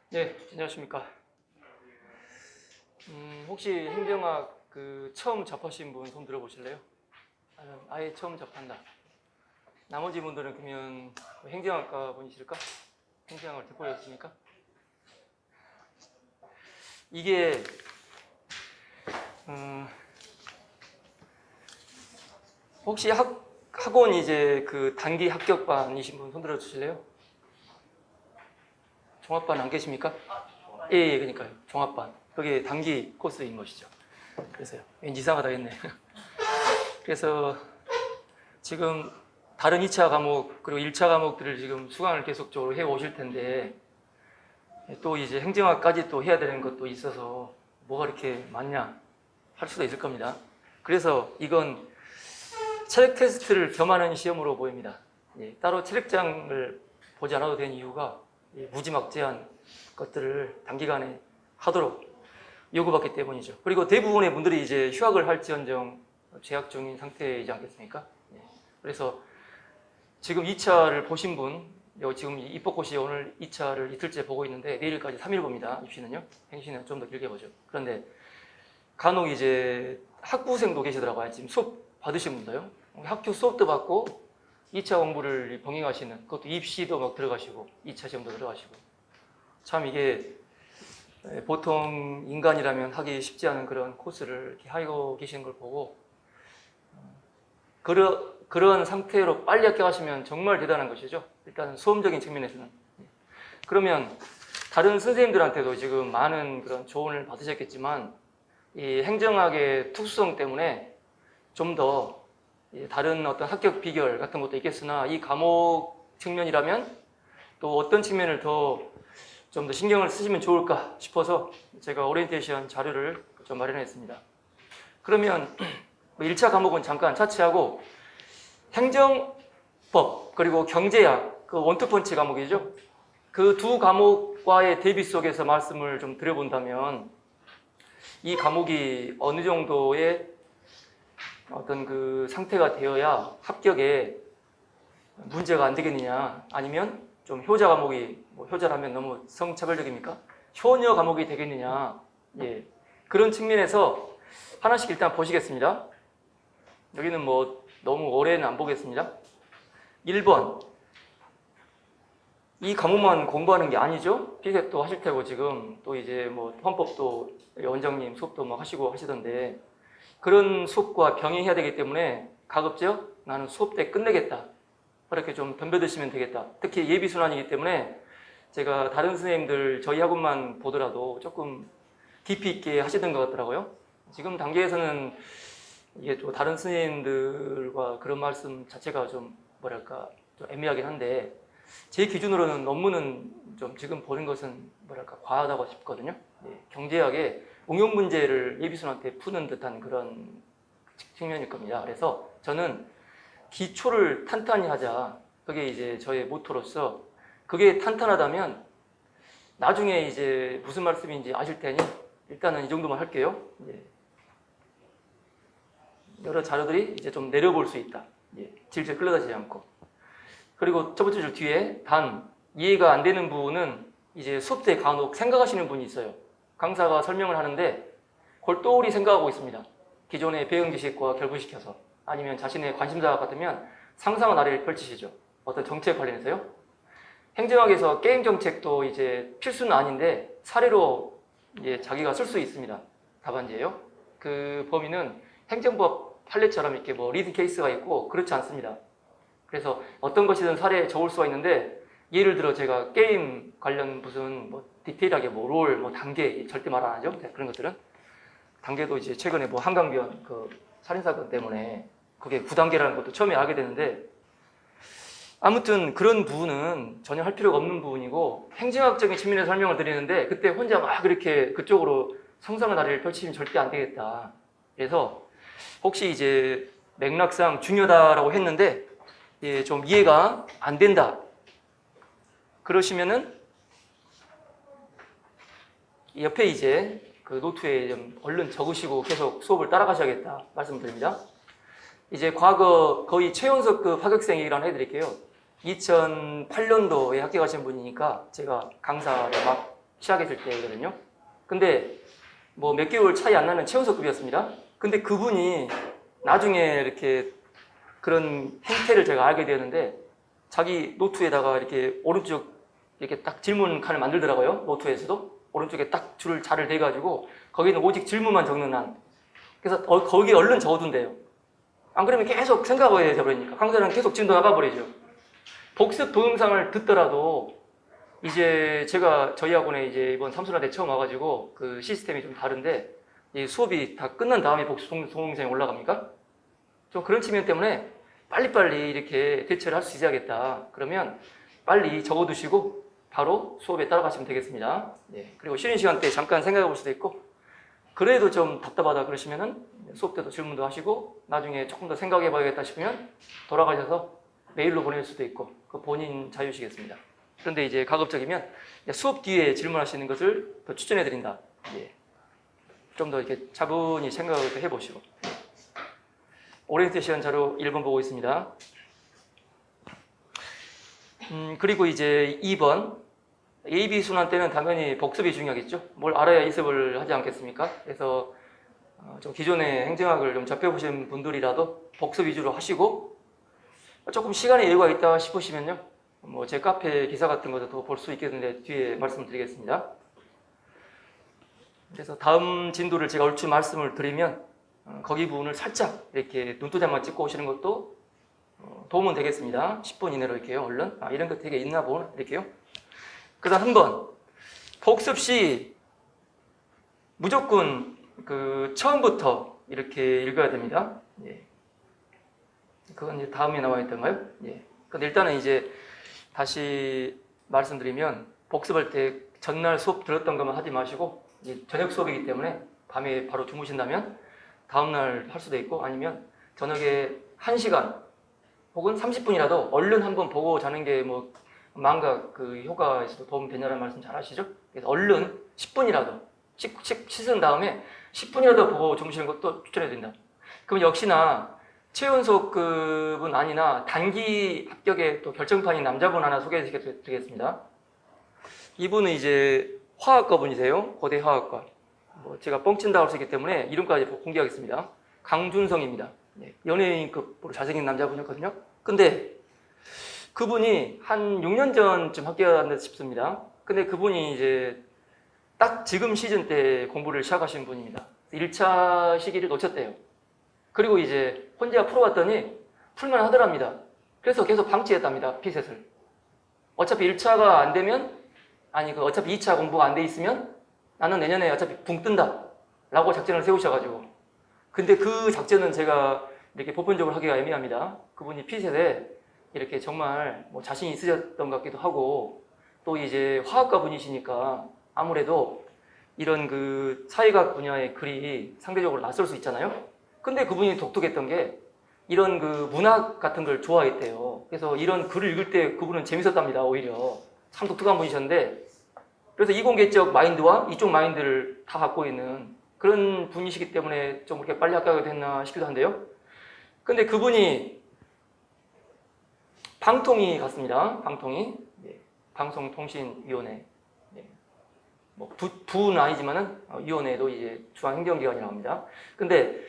네, 안녕하십니까. 혹시 행정학 처음 접하신 분 손 들어보실래요? 아예 처음 접한다. 나머지 분들은 그러면 행정학과 분이실까? 행정학을 듣고 오셨습니까? 이게 혹시 학원 이제 단기 합격반이신 분 손 들어주실래요? 종합반 안 계십니까? 예, 그러니까요. 종합반. 그게 단기 코스인 것이죠. 그래서요. 왠지 이상하다 했네. 그래서 지금 다른 2차 과목 그리고 1차 과목들을 지금 수강을 계속적으로 해 오실 텐데 또 이제 행정학까지 또 해야 되는 것도 있어서 뭐가 이렇게 많냐 할 수도 있을 겁니다. 그래서 이건 체력 테스트를 겸하는 시험으로 보입니다. 따로 체력장을 보지 않아도 되는 이유가 무지막지한 것들을 단기간에 하도록 요구받기 때문이죠. 그리고 대부분의 분들이 이제 휴학을 할지언정 재학 중인 상태이지 않겠습니까? 그래서 지금 2차를 보신 분, 지금 입법고시 오늘 2차를 이틀째 보고 있는데 내일까지 3일 봅니다. 입시는요. 행시는 좀 더 길게 보죠. 그런데 간혹 이제 학부생도 계시더라고요. 지금 수업 받으신 분도요. 학교 수업도 받고 2차 공부를 병행하시는, 그것도 입시도 막 들어가시고 2차 시험도 들어가시고, 참 이게 보통 인간이라면 하기 쉽지 않은 그런 코스를 이렇게 하고 계시는 걸 보고 그런 상태로 빨리 합격하시면 정말 대단한 것이죠. 일단 수험적인 측면에서는. 그러면 다른 선생님들한테도 지금 많은 그런 조언을 받으셨겠지만 이 행정학의 특수성 때문에 좀 더 다른 어떤 합격 비결 같은 것도 있겠으나 이 과목 측면이라면 또 어떤 측면을 좀 더 신경을 쓰시면 좋을까 싶어서 제가 오리엔테이션 자료를 좀 마련했습니다. 그러면 1차 과목은 잠깐 차치하고 행정법 그리고 경제학 원투펀치 과목이죠. 그 두 과목과의 대비 속에서 말씀을 좀 드려본다면 이 과목이 어느 정도의 어떤 상태가 되어야 합격에 문제가 안 되겠느냐, 아니면 좀 효자 과목이 효자라면 너무 성차별적입니까? 효녀 과목이 되겠느냐, 그런 측면에서 하나씩 일단 보시겠습니다. 여기는 너무 오래는 안 보겠습니다. 1번, 이 과목만 공부하는 게 아니죠. 피셋도 하실 테고 지금 또 이제 헌법도 원장님 수업도 하시고 하시던데 그런 수업과 병행해야 되기 때문에 가급적 나는 수업 때 끝내겠다, 그렇게 좀 덤벼드시면 되겠다. 특히 예비순환이기 때문에 제가 다른 선생님들 저희 학원만 보더라도 조금 깊이 있게 하시던 것 같더라고요. 지금 단계에서는 이게 또 다른 선생님들과 그런 말씀 자체가 좀 좀 애매하긴 한데 제 기준으로는 논문은 좀 지금 보는 것은 과하다고 싶거든요. 경제학의 응용 문제를 예비순한테 푸는 듯한 그런 측면일 겁니다. 그래서 저는 기초를 탄탄히 하자. 그게 이제 저의 모토로서 그게 탄탄하다면 나중에 이제 무슨 말씀인지 아실 테니 일단은 이 정도만 할게요. 여러 자료들이 이제 좀 내려볼 수 있다. 질질 끌려다니지 않고. 그리고 첫 번째 줄 뒤에 이해가 안 되는 부분은 이제 수업 때 간혹 생각하시는 분이 있어요. 강사가 설명을 하는데 골똘히 생각하고 있습니다. 기존의 배운 지식과 결부시켜서. 아니면 자신의 관심사가 같으면 상상의 나래를 펼치시죠. 어떤 정책 관련해서요. 행정학에서 게임 정책도 이제 필수는 아닌데 사례로 자기가 쓸 수 있습니다. 답안지예요. 그 범위는 행정법 판례처럼 이렇게 리드 케이스가 있고 그렇지 않습니다. 그래서 어떤 것이든 사례에 적을 수가 있는데 예를 들어 제가 게임 관련 무슨 디테일하게 롤, 단계 절대 말 안 하죠. 그런 것들은 단계도 이제 최근에 한강변 살인사건 때문에 그게 9단계라는 것도 처음에 알게 되는데 아무튼 그런 부분은 전혀 할 필요가 없는 부분이고 행정학적인 측면에서 설명을 드리는데 그때 혼자 막 그렇게 그쪽으로 상상의 나래를 펼치면 절대 안 되겠다. 그래서 혹시 이제 맥락상 중요하다라고 했는데 좀 이해가 안 된다. 그러시면은 옆에 이제 노트에 좀 얼른 적으시고 계속 수업을 따라가셔야겠다 말씀드립니다. 이제 과거 거의 최연소급 합격생이라는 해드릴게요. 2008년도에 합격하신 분이니까 제가 강사를 막 시작했을 때거든요. 근데 뭐 몇 개월 차이 안 나는 최연소급이었습니다. 근데 그분이 나중에 이렇게 그런 행태를 제가 알게 되었는데 자기 노트에다가 이렇게 오른쪽 이렇게 딱 질문 칸을 만들더라고요. 노트에서도 오른쪽에 딱 줄을 자를 대가지고 거기는 오직 질문만 적는 한. 그래서 거기에 얼른 적어둔대요. 안 그러면 계속 생각을 해서 그러니까 강사는 계속 진도 나가버리죠. 복습 동영상을 듣더라도 이제 제가 저희 학원에 이제 이번 삼순환 처음 와가지고 그 시스템이 좀 다른데 이 수업이 다 끝난 다음에 복습 동영상이 올라갑니까? 좀 그런 측면 때문에 빨리빨리 이렇게 대처를 할 수 있어야겠다. 그러면 빨리 적어두시고 바로 수업에 따라가시면 되겠습니다. 예. 그리고 쉬는 시간 때 잠깐 생각해 볼 수도 있고 그래도 좀 답답하다 그러시면은 수업 때도 질문도 하시고 나중에 조금 더 생각해 봐야겠다 싶으면 돌아가셔서 메일로 보낼 수도 있고 그 본인 자유시겠습니다. 그런데 이제 가급적이면 수업 뒤에 질문하시는 것을 더 추천해 드린다. 예. 좀 더 이렇게 차분히 생각을 해보시고. 오리엔테이션 자료 1번 보고 있습니다. 그리고 이제 2번 AB 순환 때는 당연히 복습이 중요하겠죠. 뭘 알아야 이습을 하지 않겠습니까? 그래서 좀 기존의 행정학을 좀 접해보신 분들이라도 복습 위주로 하시고 조금 시간에 여유가 있다 싶으시면요. 뭐 제 카페 기사 같은 것도 더 볼 수 있겠는데 뒤에 말씀드리겠습니다. 그래서 다음 진도를 제가 얼추 말씀을 드리면 거기 부분을 살짝 이렇게 눈도장만 찍고 오시는 것도 도움은 되겠습니다. 10분 이내로 이렇게요. 얼른 이런 거 되게 있나 보나 이렇게요. 그 다음 한번 복습 시 무조건 그 처음부터 이렇게 읽어야 됩니다. 예. 그건 이제 다음에 나와 있던가요? 예. 근데 일단은 이제 다시 말씀드리면 복습할 때 전날 수업 들었던 것만 하지 마시고 이제 저녁 수업이기 때문에 밤에 바로 주무신다면 다음날 할 수도 있고 아니면 저녁에 1시간 혹은 30분이라도 얼른 한번 보고 자는 게 뭐 망각 그 효과에서도 도움 되냐는 말씀 잘 하시죠? 그래서 얼른 10분이라도 씻은 다음에 10분이라도 보고 주무시는 것도 추천해 드린다. 그럼 역시나 최연소급은 아니나 단기 합격의 또 결정판인 남자분 하나 소개해 드리겠습니다. 이분은 이제 화학과 분이세요. 고대 화학과. 뭐 제가 뻥친다고 할 수 있기 때문에 이름까지 공개하겠습니다. 강준성입니다. 연예인급으로 잘생긴 남자분이었거든요. 근데 그분이 한 6년 전쯤 합격했나 싶습니다. 근데 그분이 이제 딱 지금 시즌 때 공부를 시작하신 분입니다. 1차 시기를 놓쳤대요. 그리고 이제 혼자 풀어봤더니 풀만 하더랍니다. 그래서 계속 방치했답니다. 피셋을. 어차피 1차가 안 되면 어차피 2차 공부가 안 돼 있으면 나는 내년에 어차피 붕 뜬다 라고 작전을 세우셔가지고 근데 그 작전은 제가 이렇게 보편적으로 하기가 애매합니다. 그분이 피셋에 이렇게 정말 뭐 자신이 있으셨던 것 같기도 하고 또 이제 화학과 분이시니까 아무래도 이런 그 사회학 분야의 글이 상대적으로 낯설 수 있잖아요. 근데 그분이 독특했던 게 이런 그 문학 같은 걸 좋아했대요. 그래서 이런 글을 읽을 때 그분은 재밌었답니다. 오히려 참 독특한 분이셨는데 그래서 이공계적 마인드와 이쪽 마인드를 다 갖고 있는 그런 분이시기 때문에 좀 그렇게 빨리 합격하게 됐나 싶기도 한데요. 근데 그분이 방통위 갔습니다. 방통위. 예. 방송통신위원회. 예. 뭐 부는 아니지만은 위원회도 이제 중앙행정기관이라고 합니다. 근데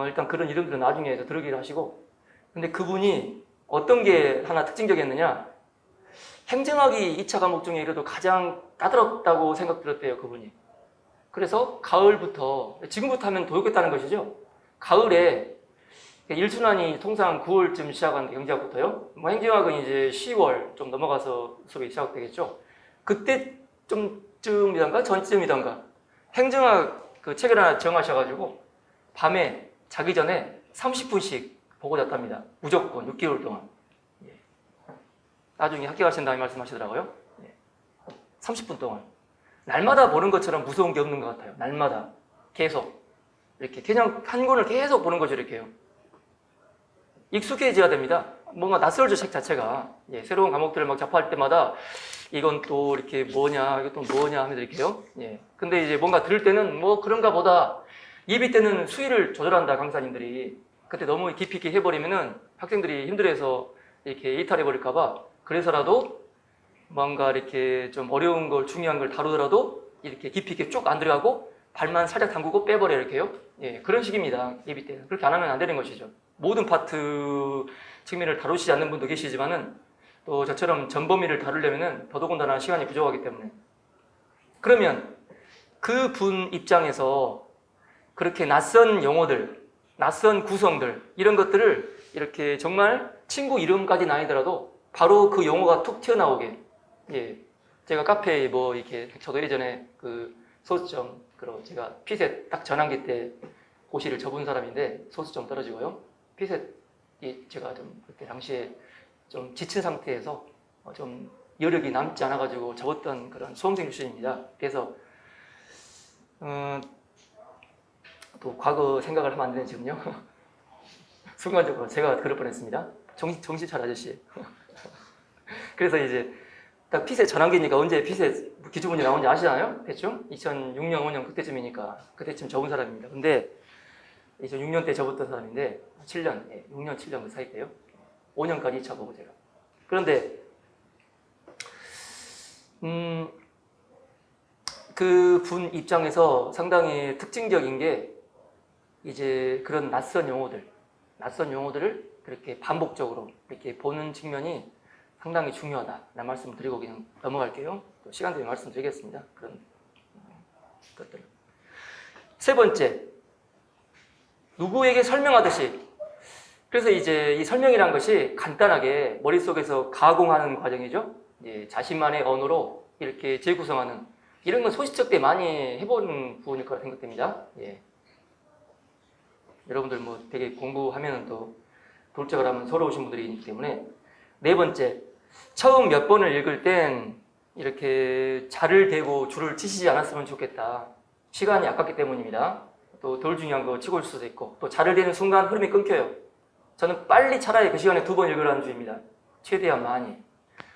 일단 그런 이름들은 나중에 들으기로 하시고 근데 그분이 어떤 게 하나 특징적이었느냐 행정학이 2차 과목 중에 그래도 가장 까다롭다고 생각 들었대요. 그분이. 그래서 가을부터 지금부터 하면 도였겠다는 것이죠. 가을에 1순환이 통상 9월쯤 시작하는데 경제학부터요. 뭐 행정학은 이제 10월 좀 넘어가서 수업이 시작되겠죠. 그때쯤이던가 전쯤이던가 행정학 그 책을 하나 정하셔가지고 밤에 자기 전에 30분씩 보고 잤답니다. 무조건 6개월 동안. 예. 나중에 합격하신다는 말씀하시더라고요. 예. 30분 동안. 날마다 보는 것처럼 무서운 게 없는 것 같아요. 날마다 계속 이렇게 그냥 한 권을 계속 보는 거죠. 이렇게요. 익숙해져야 됩니다. 뭔가 낯설죠. 책 자체가. 예. 새로운 과목들을 막 접할 때마다 이건 또 이렇게 뭐냐, 이건 또 뭐냐 하면서 이렇게요. 예. 근데 이제 뭔가 들을 때는 뭐 그런가 보다. 예비 때는 수위를 조절한다, 강사님들이. 그때 너무 깊이 있게 해버리면은 학생들이 힘들어해서 이렇게 이탈해버릴까봐 그래서라도 뭔가 이렇게 좀 어려운 걸, 중요한 걸 다루더라도 이렇게 깊이 있게 쭉 안 들어가고 발만 살짝 담그고 빼버려 이렇게요. 예, 그런 식입니다. 예비 때는. 그렇게 안 하면 안 되는 것이죠. 모든 파트 측면을 다루시지 않는 분도 계시지만은 또 저처럼 전 범위를 다루려면은 더더군다나 시간이 부족하기 때문에. 그러면 그 분 입장에서 그렇게 낯선 용어들, 낯선 구성들 이런 것들을 이렇게 정말 친구 이름까지는 아니더라도 바로 그 용어가 툭 튀어나오게, 예, 제가 카페에 뭐 이렇게 저도 예전에 그 소수점 그리고 제가 피셋 딱 전환기 때 고시를 접은 사람인데 소수점 떨어지고요. 피셋이 제가 좀 그때 당시에 좀 지친 상태에서 좀 여력이 남지 않아가지고 접었던 그런 수험생 출신입니다. 그래서 또 과거 생각을 하면 안 되는 지금요. 순간적으로 제가 그럴 뻔했습니다. 정신 차려 아저씨. 그래서 이제 딱 피셋 전환기니까 언제 피셋 기출문제 나온지 아시잖아요? 대충 2006년, 5년 그때쯤이니까 그때쯤 접은 사람입니다. 근데 2006년 때 접었던 사람인데 7년, 6년, 7년 그 사이 때요. 5년까지 2차 보고 제가. 그런데 그 분 입장에서 상당히 특징적인 게 이제 그런 낯선 용어들을 그렇게 반복적으로 이렇게 보는 측면이 상당히 중요하다라는 말씀을 드리고 그냥 넘어갈게요. 또 시간 되면 말씀드리겠습니다. 그런 것들. 세 번째, 누구에게 설명하듯이. 그래서 이제 이 설명이란 것이 간단하게 머릿속에서 가공하는 과정이죠. 이제 자신만의 언어로 이렇게 재구성하는 이런 건 소시적 때 많이 해보는 부분일 거라 생각됩니다. 예. 여러분들 뭐 되게 공부하면 또 돌적을 하면 서러우신 분들이 있기 때문에. 네 번째, 처음 몇 번을 읽을 땐 이렇게 자를 대고 줄을 치시지 않았으면 좋겠다. 시간이 아깝기 때문입니다. 또 덜 중요한 거 치고 올 수도 있고 또 자를 대는 순간 흐름이 끊겨요. 저는 빨리 차라리 그 시간에 2번 읽으라는 주의입니다. 최대한 많이.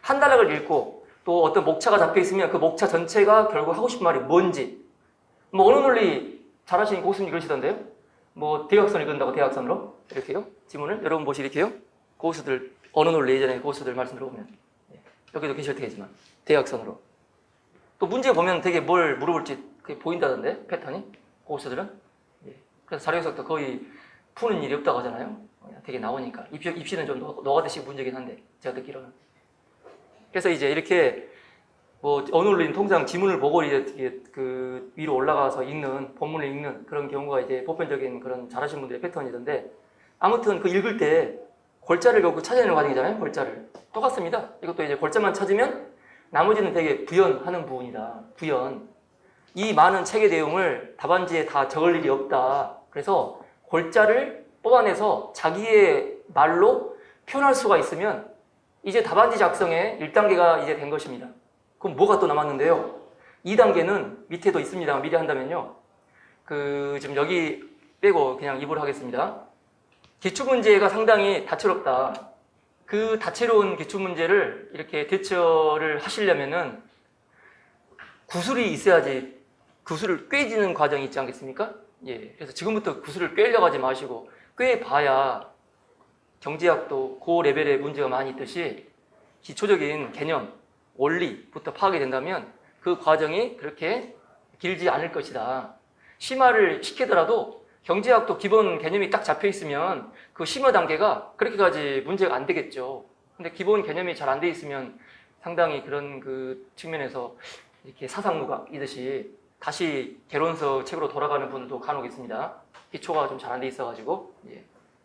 한 단락을 읽고 또 어떤 목차가 잡혀 있으면 그 목차 전체가 결국 하고 싶은 말이 뭔지. 뭐 언어 논리 잘하시는 교수님 그러시던데요. 뭐 대각선 읽는다고 대각선으로 이렇게요. 지문을 여러분 보시 이렇게요. 고수들 언어 논리 예전에 고수들 말씀 들어보면 여기도 계실 테지만 대각선으로. 또 문제 보면 되게 뭘 물어볼지 그게 보인다던데 패턴이 고수들은. 그래서 자료 해석도 거의 푸는 일이 없다고 하잖아요. 되게 나오니까 입시는 좀 녹아드시 문제긴 한데 제가 듣기로는. 그래서 이제 이렇게 뭐 언어 논리는 통상 지문을 보고 이제 그 위로 올라가서 읽는 본문을 읽는 그런 경우가 이제 보편적인 그런 잘하시는 분들의 패턴이던데 아무튼 그 읽을 때 골자를 결국 찾아내는 과정이잖아요. 골자를 똑같습니다. 이것도 이제 골자만 찾으면 나머지는 되게 부연하는 부분이다. 부연. 이 많은 책의 내용을 답안지에 다 적을 일이 없다. 그래서 골자를 뽑아내서 자기의 말로 표현할 수가 있으면 이제 답안지 작성의 1단계가 이제 된 것입니다. 그럼 뭐가 또 남았는데요? 2단계는 밑에도 있습니다. 미리 한다면요. 지금 여기 빼고 그냥 입으로 하겠습니다. 기출문제가 상당히 다채롭다. 그 다채로운 기출문제를 이렇게 대처를 하시려면은 구술이 있어야지 구술을 꿰지는 과정이 있지 않겠습니까? 예. 그래서 지금부터 구술을 꿰려고 하지 마시고 꿰봐야 경제학도 그 레벨의 문제가 많이 있듯이 기초적인 개념, 원리부터 파악이 된다면 그 과정이 그렇게 길지 않을 것이다. 심화를 시키더라도 경제학도 기본 개념이 딱 잡혀 있으면 그 심화 단계가 그렇게까지 문제가 안 되겠죠. 근데 기본 개념이 잘 안 돼 있으면 상당히 그런 그 측면에서 이렇게 사상무각이듯이 다시 개론서 책으로 돌아가는 분들도 간혹 있습니다. 기초가 좀 잘 안 돼 있어가지고. 예.